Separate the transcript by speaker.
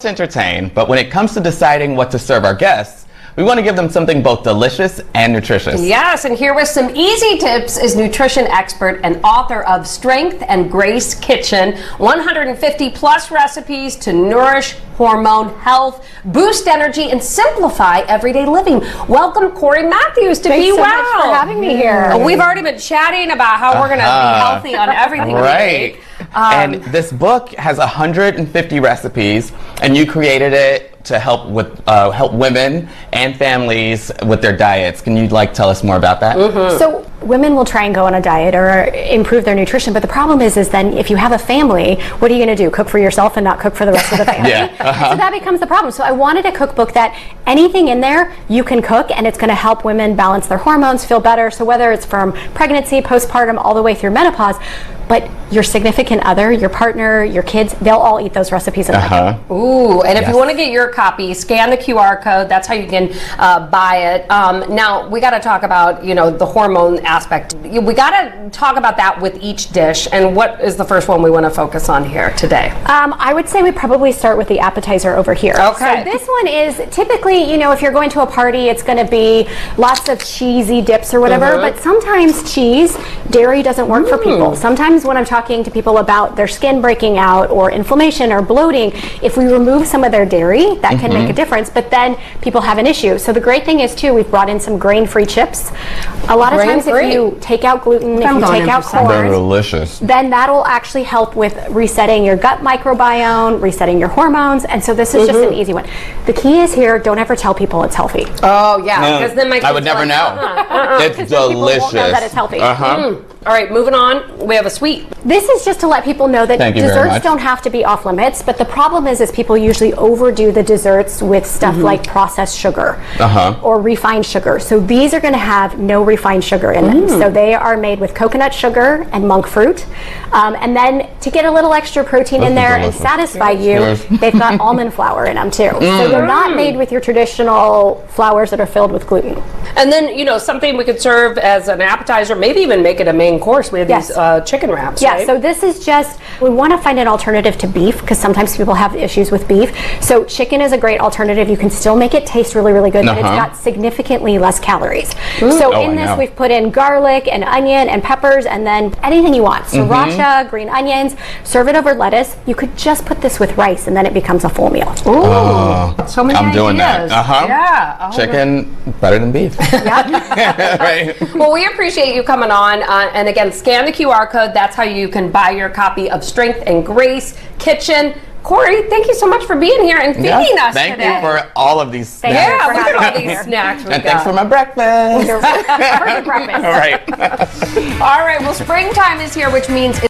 Speaker 1: To entertain, but when it comes to deciding what to serve our guests, we want to give them something both delicious and nutritious.
Speaker 2: Yes, and here with some easy tips is nutrition expert and author of Strength and Grace Kitchen, 150 plus recipes to nourish hormone health, boost energy, and simplify everyday living. Welcome, Corry Matthews, to Be Well.
Speaker 3: Thanks so much for having me here.
Speaker 2: We've already been chatting about how we're going to be healthy on everything.
Speaker 1: Right. And this book has 150 recipes, and you created it to help women and families with their diets. Can you tell us more about that?
Speaker 3: So women will try and go on a diet or improve their nutrition, but the problem is then if you have a family, what are you going to do? Cook for yourself and not cook for the rest of the family? So that becomes the problem. So I wanted a cookbook that anything in there you can cook, and it's going to help women balance their hormones, feel better. So whether it's from pregnancy, postpartum, all the way through menopause, but your significant other, your partner, your kids, they'll all eat those recipes in a bucket.
Speaker 2: Ooh, and if you want to get your copy, scan the QR code. That's how you can buy it. Now, we got to talk about, the hormone aspect. We got to talk about that with each dish. And what is the first one we want to focus on here today?
Speaker 3: I would say we probably start with the appetizer over here.
Speaker 2: Okay.
Speaker 3: So this one is typically, if you're going to a party, it's going to be lots of cheesy dips or whatever, but sometimes dairy doesn't work for people. Sometimes when I'm talking to people about their skin breaking out or inflammation or bloating, if we remove some of their dairy, that can make a difference, but then people have an issue. So the great thing is too, we've brought in some grain-free chips. A lot of times if you take out gluten, if you take out corn,
Speaker 1: they're delicious.
Speaker 3: Then that'll actually help with resetting your gut microbiome, resetting your hormones, and so this is just an easy one. The key is here, don't ever tell people it's healthy.
Speaker 2: Oh yeah, because then
Speaker 1: I would never know. It's delicious.
Speaker 3: People won't know that it's healthy.
Speaker 2: All right, moving on. We have a sweet.
Speaker 3: This is just to let people know that desserts don't have to be off limits, but the problem is people usually overdo the desserts with stuff like processed sugar or refined sugar. So these are going to have no refined sugar in them. So they are made with coconut sugar and monk fruit. And then to get a little extra protein in there and satisfy you, they've got almond flour in them too. So they're not made with your traditional flours that are filled with gluten.
Speaker 2: And then, something we could serve as an appetizer, maybe even make it a main course. We have these chicken wraps, right?
Speaker 3: So this is we want to find an alternative to beef because sometimes people have issues with beef. So chicken is a great alternative. You can still make it taste really, really good, but it's got significantly less calories. So in this, we've put in garlic and onion and peppers and then anything you want. Sriracha, green onions, serve it over lettuce. You could just put this with rice and then it becomes a full meal.
Speaker 2: Ooh, so many
Speaker 1: I'm
Speaker 2: ideas.
Speaker 1: doing that.
Speaker 2: Yeah.
Speaker 1: Chicken, better than beef. Right.
Speaker 2: Well, we appreciate you coming on. And again, scan the QR code. That's how you can buy your copy of Strength and Grace Kitchen. Corry, thank you so much for being here and feeding us today.
Speaker 1: Thank you for all of these snacks.
Speaker 2: Yeah, look at all these snacks we got.
Speaker 1: And thanks for my breakfast.
Speaker 3: Perfect breakfast.
Speaker 1: All right.
Speaker 2: All right, well, springtime is here, which means